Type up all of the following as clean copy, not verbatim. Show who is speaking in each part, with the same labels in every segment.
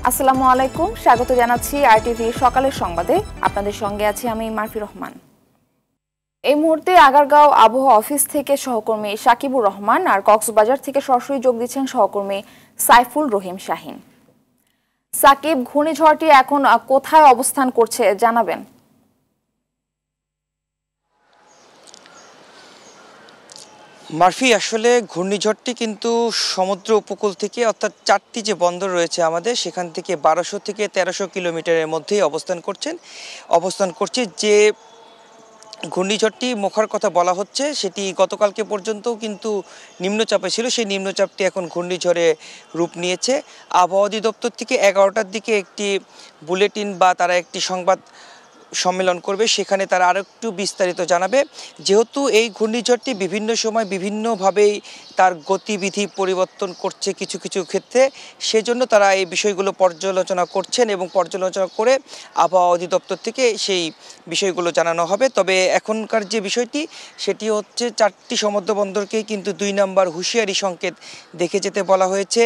Speaker 1: আসসালামু আলাইকুম, স্বাগত জানাচ্ছি আরটিভি সকালের সংবাদে। আপনাদের সঙ্গে আছি আমি মারফি রহমান। এই মুহূর্তে আগারগাঁও আবহাওয়া অফিস থেকে সহকর্মী সাকিবুর রহমান আর কক্সবাজার থেকে সরাসরি যোগ দিচ্ছেন সহকর্মী সাইফুল রহিম শাহিন। সাকিব, ঘূর্ণিঝড়টি এখন কোথায় অবস্থান করছে জানাবেন?
Speaker 2: মার্ফি, আসলে ঘূর্ণিঝড়টি কিন্তু সমুদ্র উপকূল থেকে অর্থাৎ 4টি যে বন্দর রয়েছে আমাদের, সেখান থেকে 1200 থেকে 1300 কিলোমিটারের মধ্যেই অবস্থান করছে। যে ঘূর্ণিঝড়টি মোখার কথা বলা হচ্ছে সেটি গতকালকে পর্যন্তও কিন্তু নিম্নচাপে ছিল, সেই নিম্নচাপটি এখন ঘূর্ণিঝড়ে রূপ নিয়েছে। আবহাওয়া অধিদপ্তর থেকে 11টার দিকে একটি বুলেটিন বা তারা একটি সংবাদ সম্মেলন করবে, সেখানে তারা আরও একটু বিস্তারিত জানাবে। যেহেতু এই ঘূর্ণিঝড়টি বিভিন্ন সময় বিভিন্নভাবেই তার গতিবিধি পরিবর্তন করছে কিছু কিছু ক্ষেত্রে, সেজন্য তারা এই বিষয়গুলো পর্যালোচনা করছেন এবং পর্যালোচনা করে আবহাওয়া অধিদপ্তর থেকে সেই বিষয়গুলো জানানো হবে। তবে এখনকার যে বিষয়টি সেটি হচ্ছে 4টি সমুদ্র বন্দরকেই কিন্তু 2 নম্বর হুঁশিয়ারি সংকেত দেখে যেতে বলা হয়েছে।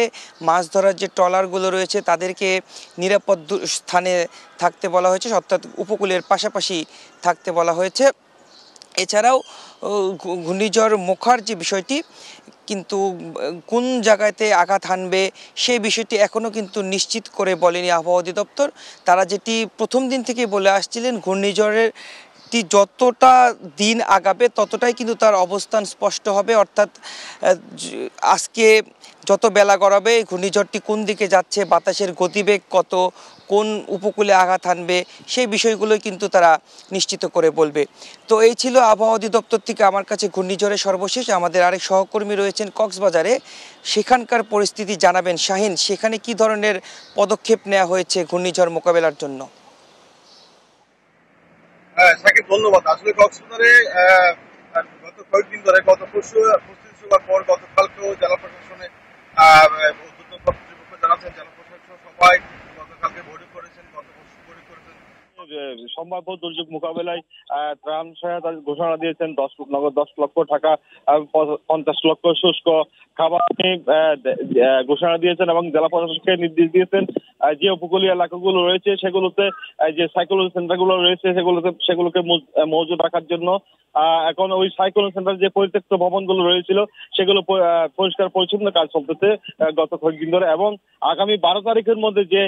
Speaker 2: মাছ ধরার যে ট্রলারগুলো রয়েছে তাদেরকে নিরাপদ স্থানে থাকতে বলা হয়েছে, অর্থাৎ উপকূলের পাশাপাশি থাকতে বলা হয়েছে। এছাড়াও ঘূর্ণিঝড় মোখার যে বিষয়টি, কিন্তু কোন জায়গাতে আঘাত হানবে সেই বিষয়টি এখনও কিন্তু নিশ্চিত করে বলেনি আবহাওয়া অধিদপ্তর। তারা যেটি প্রথম দিন থেকে বলে আসছিলেন, ঘূর্ণিঝড়ের যতটা দিন আগাবে ততটাই কিন্তু তার অবস্থান স্পষ্ট হবে, অর্থাৎ আজকে যত বেলা গড়াবে ঘূর্ণিঝড়টি কোন দিকে যাচ্ছে, বাতাসের গতিবেগ কত, কোন উপকূলে আঘাত হানবে সেই বিষয়গুলোই কিন্তু তারা নিশ্চিত করে বলবে। তো এই ছিল আবহাওয়া অধিদপ্তর থেকে আমার কাছে ঘূর্ণিঝড়ের সর্বশেষ। আমাদের আরেক সহকর্মী রয়েছেন কক্সবাজারে, সেখানকার পরিস্থিতি জানাবেন শাহিন। সেখানে কি ধরনের পদক্ষেপ নেওয়া হয়েছে ঘূর্ণিঝড় মোকাবেলার জন্য?
Speaker 3: সাকিব, ধন্যবাদ। আসলে কক্সবাজারে গত কয়েকদিন ধরে, গত পরশু পর গতকালকেও জেলা প্রশাসনে ঊর্ধ্বতন কর্তৃপক্ষ জানাচ্ছেন, জেলা প্রশাসন সবাই গতকালকে বৈঠক করেছেন, গত পরশু বৈঠক করেছেন।
Speaker 4: সম্ভাব্য দুর্যোগ মোকাবেলায় ত্রাণ সহায়তা ঘোষণা দিয়েছেন। 10 লক্ষ টাকা, 50 লক্ষ শুষ্ক খাবার ঘোষণা দিয়েছেন এবং জেলা প্রশাসনকে নির্দেশ দিয়েছেন যে উপকূলীয় এলাকাগুলো রয়েছে সেগুলোতে যে সাইক্লোন সেন্টারগুলো রয়েছে সেগুলোকে মজুদ রাখার জন্য। এখন ওই সাইক্লোন সেন্টার যে পরিত্যক্ত ভবনগুলো রয়েছিল সেগুলো পরিষ্কার পরিচ্ছন্ন কাজ চলতেছে গত কয়েকদিন ধরে, এবং আগামী 12 তারিখের মধ্যে যে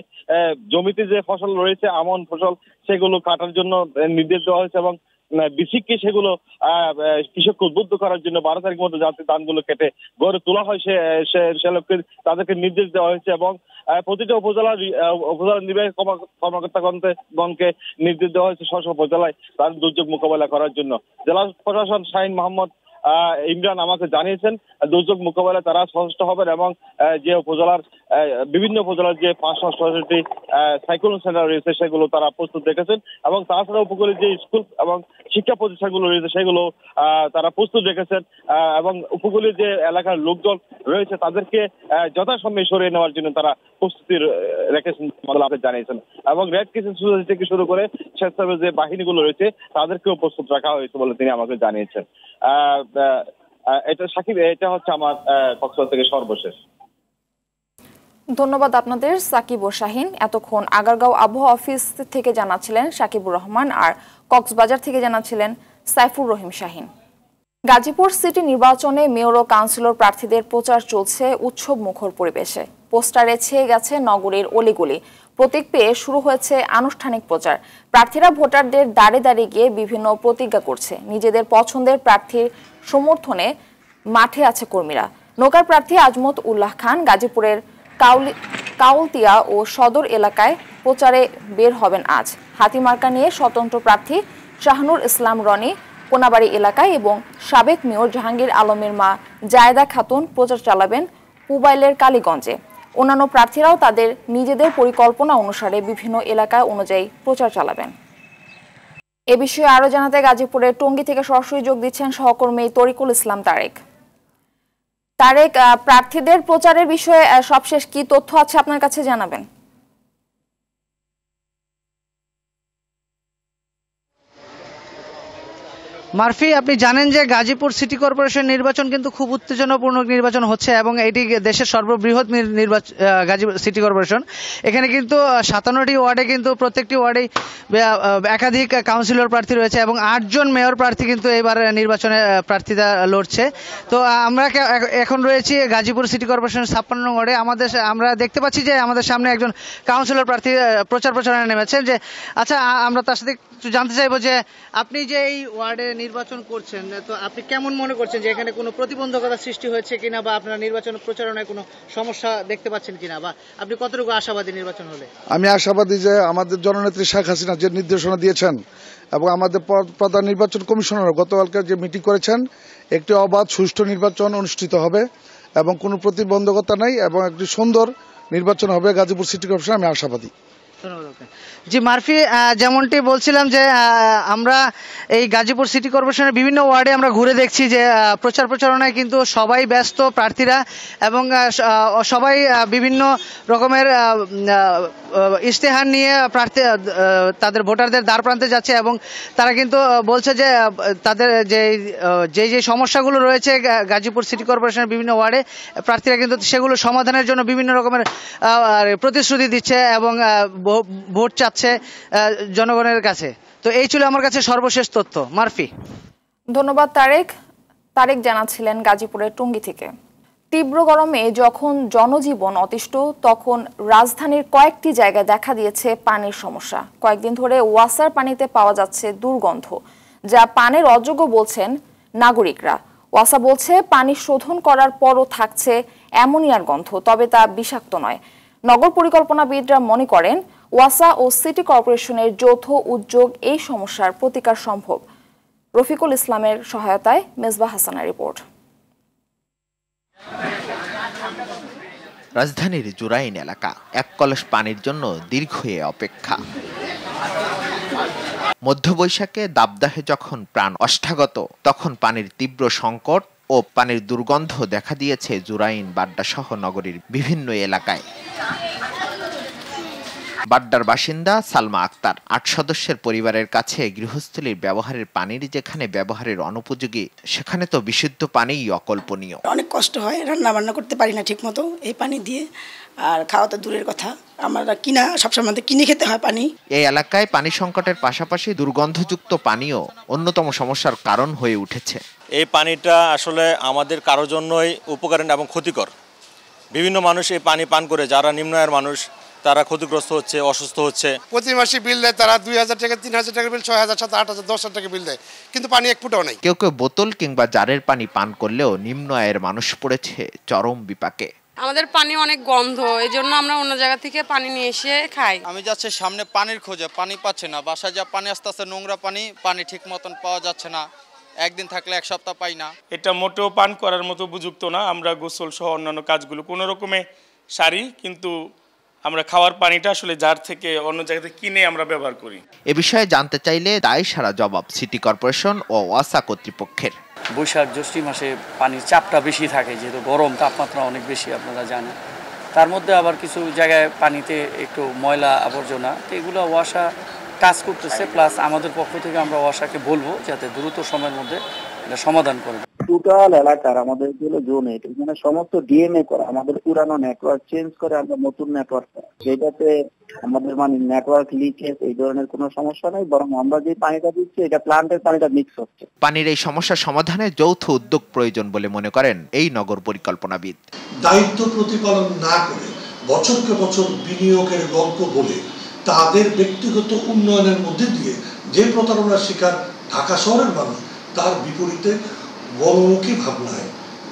Speaker 4: জমিতে যে ফসল রয়েছে, আমন ফসল, সেগুলো কাটার জন্য নির্দেশ দেওয়া হয়েছে এবং বিসিককে সেগুলো কৃষককে উদ্বুদ্ধ করার জন্য 12 তারিখের মধ্যে যাতে ধানগুলো কেটে গড়ে তোলা হয় সে লক্ষ্যে তাদেরকে নির্দেশ দেওয়া হয়েছে এবং প্রতিটা উপজেলা নির্বাহী কর্মকর্তাগণকে নির্দেশ দেওয়া হয়েছে স্ব উপজেলায় তার দুর্যোগ মোকাবেলা করার জন্য। জেলা প্রশাসন শাহিন মোহাম্মদ ইমরান আমাকে জানিয়েছেন দুর্যোগ মোকাবেলায় তারা সচেষ্ট হবেন এবং যে উপজেলার বিভিন্ন উপজেলার যে 566টি সাইক্লোন সেন্টার রয়েছে সেগুলো তারা প্রস্তুত রেখেছেন এবং তাছাড়া উপকূলের যে স্কুল এবং শিক্ষা প্রতিষ্ঠানগুলো রয়েছে সেগুলো তারা প্রস্তুত রেখেছেন এবং উপকূলের যে এলাকার লোকজন রয়েছে তাদেরকে যথাসময়ে সরিয়ে নেওয়ার জন্য তারা প্রস্তুতি রেখেছেন বলে জানিয়েছেন এবং রেড ক্রিসেন্ট সোসাইটি থেকে শুরু করে স্বেচ্ছাসেবী যে বাহিনীগুলো রয়েছে তাদেরকেও প্রস্তুত রাখা হয়েছে বলে তিনি আমাকে জানিয়েছেন। এটা সাকিব, এটা হচ্ছে আমার কক্সবাজার থেকে সর্বশেষ।
Speaker 1: ধন্যবাদ আপনাদের সাকিব ও শাহিন। এতক্ষণ আগারগাঁও আবহাওয়া অফিস থেকে জানাচ্ছিলেন সাকিবুর রহমান আর কক্সবাজার থেকে জানাচ্ছিলেন সাইফুর রহিম শাহিন। গাজীপুর সিটি নির্বাচনে মেয়র ও কাউন্সিলর প্রার্থীদের প্রচার চলছে উৎসব মুখর পরিবেশে। পোস্টারে ছেয়ে গেছে নগরীর অলিগলি, প্রতীক পেয়ে শুরু হয়েছে আনুষ্ঠানিক প্রচার। প্রার্থীরা ভোটারদের দাঁড়ে দাঁড়িয়ে গিয়ে বিভিন্ন প্রতিজ্ঞা করছে। নিজেদের পছন্দের প্রার্থীর সমর্থনে মাঠে আছে কর্মীরা। নৌকার প্রার্থী আজমত উল্লাহ খান গাজীপুরের কাউলতিয়া ও সদর এলাকায় প্রচারে বের হবেন আজ। হাতিমার্কা নিয়ে স্বতন্ত্র প্রার্থী শাহনুর ইসলাম রনি কোনাবাড়ি এলাকায় এবং সাবেক মেয়র জাহাঙ্গীর আলমের মা জায়েদা খাতুন প্রচার চালাবেন পুবাইলের কালীগঞ্জে। অন্যান্য প্রার্থীরাও তাদের নিজেদের পরিকল্পনা অনুসারে বিভিন্ন এলাকা অনুযায়ী প্রচার চালাবেন। এ বিষয়ে আরো জানাতে গাজীপুরের টঙ্গী থেকে সরাসরি যোগ দিচ্ছেন সহকর্মী তরিকুল ইসলাম তারেক। প্রার্থীদের প্রচারের বিষয়ে সবশেষ কি তথ্য আছে আপনার কাছে জানাবেন?
Speaker 5: মারফি, আপনি জানেন যে গাজীপুর সিটি কর্পোরেশন নির্বাচন কিন্তু খুব উত্তেজনাপূর্ণ নির্বাচন হচ্ছে এবং এটি দেশের সর্ববৃহৎ নির্বাচন গাজীপুর সিটি কর্পোরেশন। এখানে কিন্তু 57টি ওয়ার্ডে কিন্তু প্রত্যেকটি ওয়ার্ডেই একাধিক কাউন্সিলর প্রার্থী রয়েছে এবং 8 জন মেয়র প্রার্থী কিন্তু এবার নির্বাচনে প্রার্থিতা লড়ছে। তো আমরা এখন রয়েছি গাজীপুর সিটি কর্পোরেশনের 56 নং ওয়ার্ডে। আমরা দেখতে পাচ্ছি যে আমাদের সামনে একজন কাউন্সিলর প্রার্থী প্রচারণায় নেমেছেন। যে আচ্ছা, আমরা তার সাথে একটু জানতে চাইবো যে আপনি যে এই ওয়ার্ডে নির্বাচন করছেন, তো আপনি কেমন মনে করছেন যে এখানে কোনো প্রতিবন্ধকতা সৃষ্টি হয়েছে কিনা, বা আপনার নির্বাচন প্রচারণায় কোনো সমস্যা দেখতে পাচ্ছেন কিনা, বা আপনি কতটুকু আশাবাদী নির্বাচন হলে?
Speaker 6: আমি আশাবাদী যে আমাদের জননেত্রী শেখ হাসিনা যে নির্দেশনা দিয়েছেন এবং আমাদের প্রধান নির্বাচন কমিশনার গতকালকে যে মিটিং করেছেন, একটি অবাধ সুষ্ঠু নির্বাচন অনুষ্ঠিত হবে এবং কোনো প্রতিবন্ধকতা নাই এবং একটি সুন্দর নির্বাচন হবে গাজীপুর সিটি কর্পোরেশন। আমি আশাবাদী।
Speaker 5: জি মারফি, যেমনটি বলছিলাম যে আমরা এই গাজীপুর সিটি কর্পোরেশনের বিভিন্ন ওয়ার্ডে আমরা ঘুরে দেখছি যে প্রচারণায় কিন্তু সবাই ব্যস্ত, প্রার্থীরা, এবং সবাই বিভিন্ন রকমের ইশতেহার নিয়ে প্রার্থী তাদের ভোটারদের দ্বার প্রান্তে যাচ্ছে এবং তারা কিন্তু বলছে যে তাদের যে সমস্যাগুলো রয়েছে গাজীপুর সিটি কর্পোরেশনের বিভিন্ন ওয়ার্ডে, প্রার্থীরা কিন্তু সেগুলো সমাধানের জন্য বিভিন্ন রকমের প্রতিশ্রুতি দিচ্ছে এবং ভোট চাচ্ছে জনগণের কাছে। তো এই ছিল আমার কাছে সর্বশেষ তথ্য। মারফি,
Speaker 1: ধন্যবাদ। তারেক জানাচ্ছিলেন গাজীপুরের টঙ্গী থেকে। তীব্র গরমে যখন জনজীবন অতিষ্ঠ, তখন রাজধানীর কয়েকটি জায়গায় দেখা দিয়েছে পানির সমস্যা। কয়েকদিন ধরে ওয়াসার পানিতে পাওয়া যাচ্ছে দুর্গন্ধ, যা পানের অযোগ্য বলছেন নাগরিকরা। ওয়াসা বলছে পানি শোধন করার পরও থাকছে অ্যামোনিয়ার গন্ধ, তবে তা বিষাক্ত নয়। নগর পরিকল্পনাবিদরা মনে করেন ওয়াসা ও সিটি কর্পোরেশনের যৌথ উদ্যোগ এই সমস্যার প্রতিকার সম্ভব। রফিকুল ইসলামের সহায়তায় মেজবাহ হাসানের রিপোর্ট।
Speaker 7: রাজধানীর জুরাইন এলাকা, এক কলস পানির জন্য দীর্ঘ অপেক্ষা। মধ্যবৈশাখে দাবদাহে যখন প্রাণ অষ্টাগত, তখন পানির তীব্র সংকট ও পানির দুর্গন্ধ দেখা দিয়েছে জুরাইন, বাড্ডা সহ নগরীর বিভিন্ন এলাকায়। বাড্ডার বাসিন্দা সালমা আক্তার 8 সদস্যের পরিবারের কাছে গৃহস্থলীর ব্যবহারের পানির যেখানে ব্যবহারের অনুপযোগী, সেখানে তো বিশুদ্ধ পানিই অকল্পনীয়।
Speaker 8: অনেক কষ্ট হয়, রান্না বান্না করতে পারি না ঠিক মতো এই পানি দিয়ে, আর খাওয়া তো দূরের কথা, আমরা সবসময় কিনে খেতে হয় পানি।
Speaker 7: এই এলাকায় পানি সংকটের পাশাপাশি দুর্গন্ধযুক্ত পানিও অন্যতম সমস্যার কারণ হয়ে উঠেছে।
Speaker 9: এই পানিটা আসলে আমাদের কারোর জন্যই উপকারী এবং ক্ষতিকর। বিভিন্ন মানুষ এই পানি পান করে, যারা নিম্ন আয়ের মানুষ, তারা ক্ষতিগ্রস্ত হচ্ছে, অসুস্থ হচ্ছে।
Speaker 10: প্রতি মাসে বিল দেয় তারা 2000 টাকা, 3000 টাকা বিল, 6000, 7000, 8000, 10,000 টাকা বিল দেয়, কিন্তু পানি এক ফুটাও নেই।
Speaker 7: কেউ কেউ বোতল কিংবা জারের পানি পান করলেও নিম্ন আয়ের মানুষ পড়েছে চরম বিপাকে।
Speaker 11: আমাদের পানি অনেক গন্ধ, এই জন্য আমরা অন্য জায়গা থেকে পানি নিয়ে এসে খাই।
Speaker 12: আমি যাচ্ছি সামনে পানির খোঁজে, পানি পাচ্ছি না। বাসায় যা পানি আসতে আসতে নোংরা পানি ঠিক মতন পাওয়া যাচ্ছে না। একদিন থাকলে এক সপ্তাহ পাই না।
Speaker 13: এটা মোটেও পান করার মতো উপযুক্ত না। আমরা গোসল সহ অন্যান্য কাজগুলো কোনো রকমে সারি, কিন্তু আমরা খাওয়ার পানিটা আসলে জার থেকে অন্য জায়গা থেকে কিনে আমরা ব্যবহার করি।
Speaker 7: এ বিষয়ে জানতে চাইলে দায় সারা জবাব সিটি কর্পোরেশন ও ওয়াসা কর্তৃপক্ষের।
Speaker 14: বৈশাখ জ্যৈষ্ঠ মাসে পানির চাপটা বেশি থাকে, যেহেতু গরম, তাপমাত্রা অনেক বেশি, আপনারা জানেন। তার মধ্যে আবার কিছু জায়গায় পানিতে একটু ময়লা আবর্জনা, তো এগুলো ওয়াসা কাজ করতেছে। প্লাস আমাদের পক্ষ থেকে আমরা ওয়াসাকে বলবো যাতে দ্রুত সময়ের মধ্যে এটা সমাধান করবে।
Speaker 15: টোটাল এলাকার আমাদের যেগুলো জোন, এখানে সমস্ত ডিএমএ করা, আমাদের পুরানো নেটওয়ার্ক চেঞ্জ করে আমরা নতুন নেটওয়ার্ক, যেটাতে আমাদের নেটওয়ার্ক লিকেজ এই ধরনের কোনো সমস্যা নাই, বরং আমরা যে পানিটা দিচ্ছি এটা প্ল্যান্টের পানিটা মিক্স হচ্ছে।
Speaker 7: পানির এই সমস্যা সমাধানে যৌথ উদ্যোগ প্রয়োজন বলে মনে করেন এই নগর পরিকল্পনাবিদ।
Speaker 16: দায়িত্ব প্রতিপালন না করে বছরকে বছর বিনিয়োগের গল্প বলে তাদের ব্যক্তিগত উন্নয়নের মধ্যে দিয়ে যে প্রতারণার শিকার ঢাকা শহরের মানুষ, তার বিপরীতে বড়মুখী ভাবনায়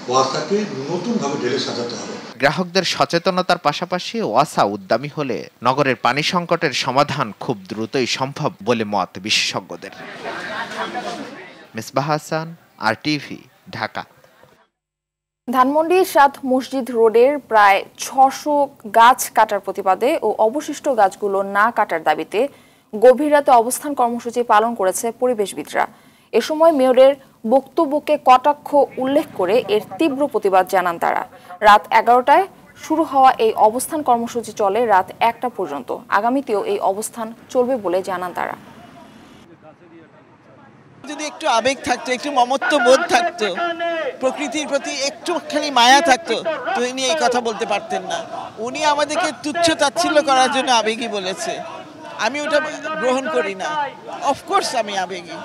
Speaker 16: ওয়াসাকে নতুনভাবে ঢেলে সাজাতে হবে।
Speaker 7: গ্রাহকদের সচেতনতার পাশাপাশি ওয়াসা উদ্যমী হলে নগরের পানি সংকটের সমাধান খুব দ্রুতই সম্ভব বলে মত বিশেষজ্ঞদের। মেজবাহ হাসান, আরটিভি, ঢাকা।
Speaker 1: ধানমন্ডি 7 মসজিদ রোডের প্রায় 600 গাছ কাটার প্রতিবাদে ও অবশিষ্ট গাছগুলো না কাটার দাবিতে গভীর রাতে অবস্থান কর্মসূচি পালন করেছে পরিবেশবিদরা। এ সময় মেয়রের বক্তব্যকে কটাক্ষ উল্লেখ করে এর তীব্র প্রতিবাদ জানান তারা। রাত 11টায় শুরু হওয়া এই অবস্থান কর্মসূচি চলে রাত 1টা পর্যন্ত। আগামীতেও এই অবস্থান চলবে বলে জানান তারা।
Speaker 17: যদি একটু আবেগ থাকতো, একটু মমত্ব বোধ থাকতো, প্রকৃতির প্রতি একটুখানি মায়া থাকতো, তো উনি এই কথা বলতে পারতেন না। উনি আমাদেরকে তুচ্ছ তাচ্ছিল্য করার জন্য আবেগী বলেছে। আমি ওটা গ্রহণ করি না। অফকোর্স আমি আবেগী।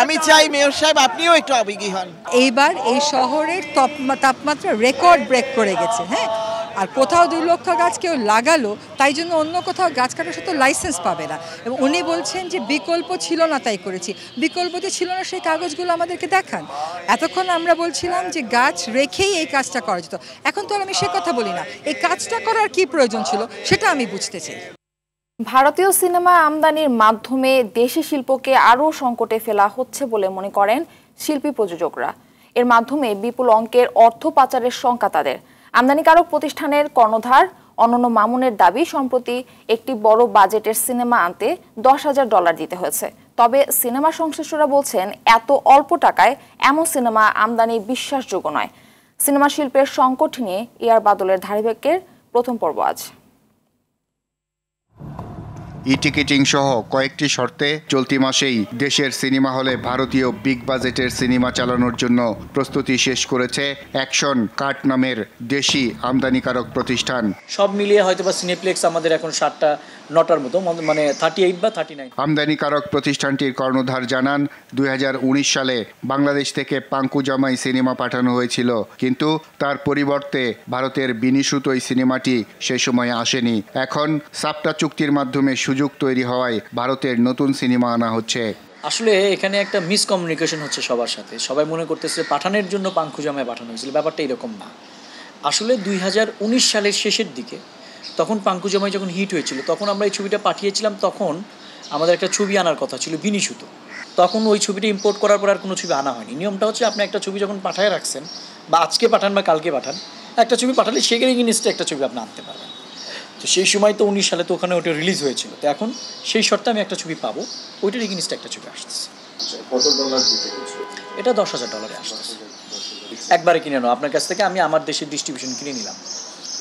Speaker 17: আমি চাই মেয়র সাহেব আপনিও একটু আবেগী হন।
Speaker 18: এইবার এই শহরের তাপমাত্রা রেকর্ড ব্রেক করে গেছে। হ্যাঁ, আর কোথাও 2 লক্ষ গাছ কেউ লাগালো, তাই জন্য অন্য কোথাও গাছ কাটার সাথে লাইসেন্স পাবে না। এবং উনি বলছেন যে বিকল্প ছিল না তাই করেছি। বিকল্প যে ছিল না সেই কাগজগুলো আমাদেরকে দেখান। এতক্ষণ আমরা বলছিলাম যে গাছ রেখেই এই কাজটা করা যেত, এখন তো আর আমি সে কথা বলি না। এই কাজটা করার কি প্রয়োজন ছিল সেটা আমি বুঝতে চাই।
Speaker 1: ভারতীয় সিনেমা আমদানির মাধ্যমে দেশি শিল্পকে আরও সংকটে ফেলা হচ্ছে বলে মনে করেন শিল্পী প্রযোজকরা। এর মাধ্যমে বিপুল অঙ্কের অর্থ পাচারের শঙ্কা তাদের। আমদানিকারক প্রতিষ্ঠানের কর্ণধার অনন্য মামুনের দাবি, সম্প্রতি একটি বড় বাজেটের সিনেমা আনতে $10,000 দিতে হয়েছে। তবে সিনেমা সংশ্লিষ্টরা বলছেন এত অল্প টাকায় এমন সিনেমা আমদানি বিশ্বাসযোগ্য নয়। সিনেমা শিল্পের সংকট নিয়ে ইয়ার বাদলের ধারাবাহিকের প্রথম পর্ব আজ।
Speaker 19: ই-টিকিটিং সহ কয়েকটি শর্তে চলতি মাসেই দেশের সিনেমা হলে ভারতীয় বিগ বাজেটের সিনেমা চালানোর জন্য প্রস্তুতি শেষ করেছে অ্যাকশন কার্ট নামের দেশি আমদানিকারক প্রতিষ্ঠান।
Speaker 20: সব মিলিয়ে হয়তোবা সিনেপ্লেক্স আমাদের এখন 7টা 9টার মতো, মানে 38 বা 39।
Speaker 19: আমদানিকারক প্রতিষ্ঠানটির কর্ণধার জানান, 2019 সালে বাংলাদেশ থেকে পাঙ্কু জামাই সিনেমা পাঠানো হয়েছিল, কিন্তু তার পরিবর্তে ভারতের বিনিশুত ওই সিনেমাটি সে সময় আসেনি। এখন সাপটা চুক্তির মাধ্যমে সুযোগ তৈরি হওয়ায় ভারতের নতুন সিনেমা আনা হচ্ছে।
Speaker 20: আসলে এখানে একটা মিসকমিউনিকেশন হচ্ছে সবার সাথে। সবাই মনে করতেছে পাঠানোর জন্য পাঙ্কু জামাই পাঠানো হয়েছিল, ব্যাপারটা এরকম না। আসলে 2019 সালের শেষের দিকে, তখন পাঙ্কু জামাই যখন হিট হয়েছিল, তখন আমরা এই ছবিটা পাঠিয়েছিলাম। তখন আমাদের একটা ছবি আনার কথা ছিল বিনিশুত। তখন ওই ছবিটা ইম্পোর্ট করার পর আর কোনো ছবি আনা হয়নি। নিয়মটা হচ্ছে আপনি একটা ছবি যখন পাঠায় রাখছেন, বা আজকে পাঠান বা কালকে পাঠান, একটা ছবি পাঠালে সেখানে এগেইনস্টে একটা ছবি আপনি আনতে পারবেন। তো সেই সময় তো 19 সালে তো ওখানে ওটা রিলিজ হয়েছিল। তো এখন সেই শর্তে আমি একটা ছবি পাবো, ওইটার এগেইনস্টে একটা ছবি আসতেছে।
Speaker 21: কত ডলার দিতে হচ্ছে?
Speaker 20: এটা $10,000 আসতেছে। একবারে কিনে নাও আপনার কাছ থেকে, আমি আমার দেশের ডিস্ট্রিবিউশন কিনে নিলাম,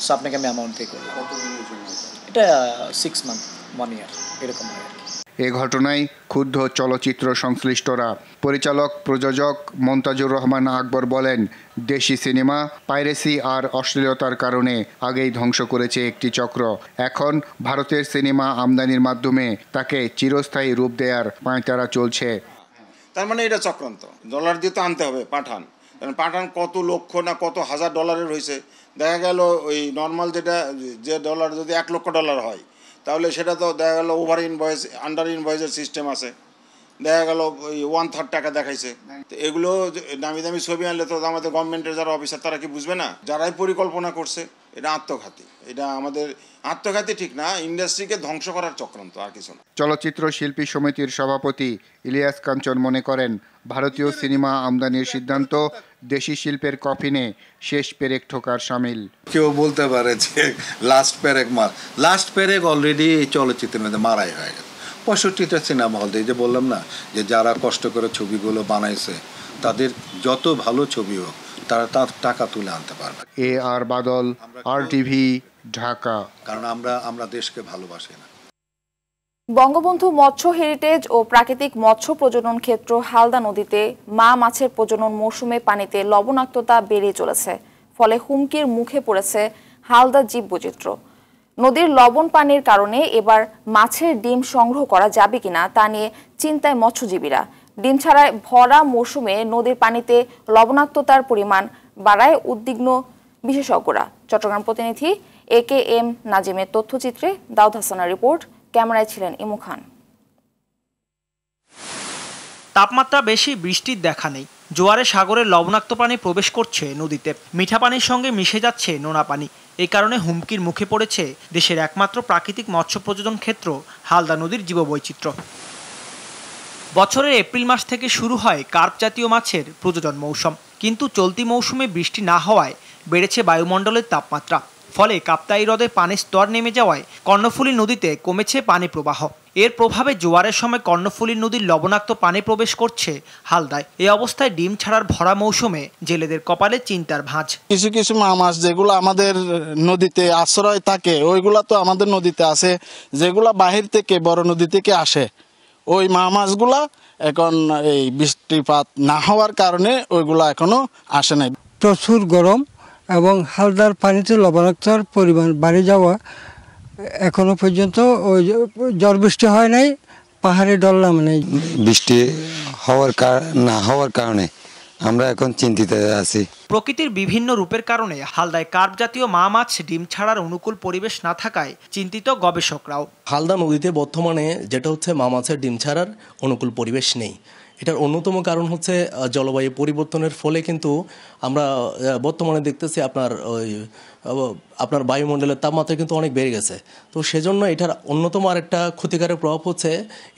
Speaker 20: সো আপনাকে আমি অ্যামাউন্ট পে করলাম। এটা 6 মান্থ 1 ইয়ার এরকম হয়।
Speaker 19: এ ঘটনায় ক্ষুব্ধ চলচ্চিত্র সংশ্লিষ্টরা। পরিচালক প্রযোজক মন্তাজুর রহমান আকবর বলেন, দেশি সিনেমা পাইরেসি আর অশ্লীলতার কারণে আগেই ধ্বংস করেছে একটি চক্র। এখন ভারতের সিনেমা আমদানির মাধ্যমে তাকে চিরস্থায়ী রূপ দেওয়ার পাঁয়তারা চলছে।
Speaker 21: তার মানে এটা চক্রান্ত। ডলার দিয়ে তো আনতে হবে, পাঠান। কারণ পাঠান কত লক্ষ না কত হাজার ডলারের হয়েছে। দেখা গেল ওই নর্মাল যে ডলার যদি $1 লক্ষ হয়, তাহলে সেটা তো দেখা গেল ওভার ইনভয়েস আন্ডার ইনভয়েসের সিস্টেম আছে। দেখা গেল ওই 1/3 টাকা দেখাইছে। তো এগুলো দামি দামি ছবি আনলে তো আমাদের গভর্নমেন্টের যারা অফিসার তারা কি বুঝবে না? যারাই পরিকল্পনা করছে এটা আত্মঘাতী। এটা আমাদের আত্মঘাতী ঠিক না, ইন্ডাস্ট্রিকে ধ্বংস করার চক্রান্ত, আর কিছু না।
Speaker 19: চলচ্চিত্র শিল্পী সমিতির সভাপতি ইলিয়াস কাঞ্চন মনে করেন, ভারতীয় সিনেমা আমদানির সিদ্ধান্ত দেশি শিল্পের কফিনে শেষ পেরেক ঠোকার শামিল।
Speaker 22: কেউ বলতে পারে যে লাস্ট পেরেক অলরেডি চলচ্চিত্রের মধ্যে মারাই হয়ে গেছে। 65টা সিনেমা হল, এই যে বললাম না যে যারা কষ্ট করে ছবিগুলো বানাইছে তাদের যত ভালো ছবি হোক তারা তার টাকা তুলে আনতে পারবে।
Speaker 19: আর বাদল, RTV, ঢাকা।
Speaker 22: কারণ আমরা দেশকে ভালোবাসি না।
Speaker 1: বঙ্গবন্ধু মৎস্য হেরিটেজ ও প্রাকৃতিক মৎস্য প্রজনন ক্ষেত্র হালদা নদীতে মা মাছের প্রজনন মৌসুমে পানিতে লবণাক্ততা বেড়ে চলেছে, ফলে হুমকির মুখে পড়েছে হালদা জীববৈচিত্র্য। নদীর লবণ পানির কারণে এবার মাছের ডিম সংগ্রহ করা যাবে কিনা তা নিয়ে চিন্তায় মৎস্যজীবীরা। ডিম ছাড়ায় ভরা মৌসুমে নদীর পানিতে লবণাক্ততার পরিমাণ বাড়ায় উদ্বিগ্ন বিশেষজ্ঞরা। চট্টগ্রাম প্রতিনিধি AKM নাজিমের তথ্যচিত্রে দাউদ হাসানের রিপোর্ট, ক্যামেরায় ছিলেন ইমু খান।
Speaker 23: তাপমাত্রা বেশি, বৃষ্টির দেখা নেই। জোয়ারে সাগরের লবণাক্ত পানি প্রবেশ করছে নদীতে, মিঠা পানির সঙ্গে মিশে যাচ্ছে নোনা পানি। এই কারণে হুমকির মুখে পড়েছে দেশের একমাত্র প্রাকৃতিক মৎস্য প্রজনন ক্ষেত্র হালদা নদীর জীববৈচিত্র্য। বছরের এপ্রিল মাস থেকে শুরু হয় কার্প জাতীয় মাছের প্রজনন মৌসুম, কিন্তু চলতি মৌসুমে বৃষ্টি না হওয়ায় বেড়েছে বায়ুমণ্ডলের তাপমাত্রা। ফলে কাপ্তাই হ্রদে পানির স্তর নেমে যাওয়ায় কর্ণফুলী নদীতে কমেছে পানি প্রবাহ। এর প্রভাবে জোয়ারের সময় কর্ণফুলী নদীর লবণাক্ত পানি প্রবেশ করছে হালদায়। এই অবস্থায় ডিম ছাড়ার ভরা মৌসুমে জেলেদের কপালে চিন্তার ভাঁজ।
Speaker 24: কিছু কিছু মাছ যেগুলো আমাদের নদীতে আশ্রয় থাকে, ওইগুলা তো আমাদের নদীতে আছে। যেগুলা বাহির থেকে বড় নদী থেকে আসে, ওই মা মাছগুলা এখন এই বৃষ্টিপাত না হওয়ার কারণে ওইগুলা এখনো আসে নাই।
Speaker 2: প্রচুর গরম এবং হালদার পানিতে লবণাক্ততার পরিমাণ বাড়ে যাওয়া, এখনো পর্যন্ত ওই ঝড় বৃষ্টি হয় নাই, পাহাড়ে ডললাম নেই।
Speaker 3: বৃষ্টি না হওয়ার কারণে আমরা এখন চিন্তিত আছি।
Speaker 23: প্রকৃতির বিভিন্ন রূপের কারণে হালদায় কার্প জাতীয় মা মাছ ডিম ছাড়ার অনুকূল পরিবেশ না থাকায় চিন্তিত গবেষকরাও।
Speaker 4: হালদা নদীতে বর্তমানে যেটা হচ্ছে মা মাছের ডিম ছাড়ার অনুকূল পরিবেশ নেই। এটার অন্যতম কারণ হচ্ছে জলবায়ু পরিবর্তনের ফলে কিন্তু আমরা বর্তমানে দেখতেছি আপনার বায়ুমণ্ডলের তাপমাত্রা কিন্তু অনেক বেড়ে গেছে। তো সেজন্য এটার অন্যতম আরেকটা ক্ষতিকারক প্রভাব হচ্ছে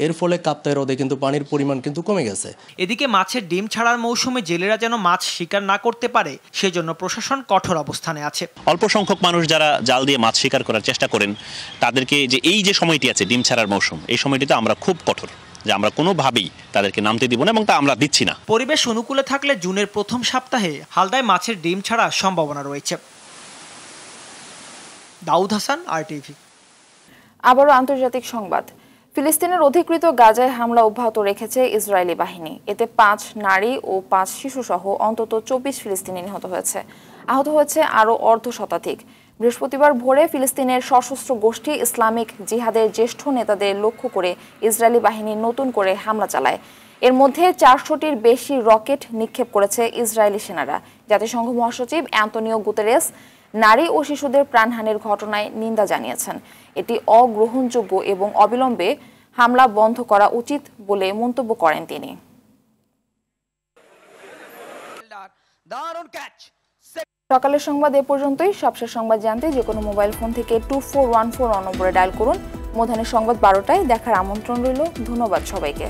Speaker 4: এর ফলে কাপ্তাই হ্রদে কিন্তু পানির পরিমাণ কিন্তু কমে গেছে।
Speaker 23: এদিকে মাছের ডিম ছাড়ার মৌসুমে জেলেরা যেন মাছ শিকার না করতে পারে সেজন্য প্রশাসন কঠোর অবস্থানে আছে।
Speaker 6: অল্প সংখ্যক মানুষ যারা জাল দিয়ে মাছ শিকার করার চেষ্টা করেন তাদেরকে এই যে সময়টি আছে ডিম ছাড়ার মৌসুম, এই সময়টিতে আমরা খুব কঠোর যে আমরা কোনোভাবেই তাদেরকে নামতে দিব না এবং তা আমরা দিচ্ছি না।
Speaker 23: পরিবেশ অনুকূলে থাকলে জুনের প্রথম সপ্তাহে হালদায় মাছের ডিম ছাড়ার সম্ভাবনা রয়েছে। দাউদ হাসান, RTV।
Speaker 1: আবারও আন্তর্জাতিক সংবাদ। ফিলিস্তিনের অধিকৃত গাজায় হামলা অব্যাহত রেখেছে ইসরায়েলি বাহিনী। এতে 5 নারী ও 5 শিশু সহ অন্তত 24 ফিলিস্তিনি নিহত হয়েছে। আহত হয়েছে আরও অর্ধশতাধিক। বৃহস্পতিবার ভোরে ফিলিস্তিনের সশস্ত্র গোষ্ঠী ইসলামিক জিহাদের জ্যেষ্ঠ নেতাদের লক্ষ্য করে ইসরায়েলি বাহিনী নতুন করে হামলা চালায়। এর মধ্যে 400টির বেশি রকেট নিক্ষেপ করেছে ইসরায়েলি সেনারা। জাতিসংঘ মহাসচিব অ্যান্তনিও গুতেরেস নারী ও শিশুদের প্রাণহানির ঘটনায় নিন্দা জানিয়েছেন। এটি অগ্রহণযোগ্য এবং অবিলম্বে হামলা বন্ধ করা উচিত বলে মন্তব্য করেন তিনি। সকালের সংবাদ এ পর্যন্তই। সবশেষ সংবাদ জানতে যে কোনো মোবাইল ফোন থেকে 2414 নম্বরে ডায়াল করুন। মধ্যাহ্নের সংবাদ 12টায় দেখার আমন্ত্রণ রইল। ধন্যবাদ সবাইকে।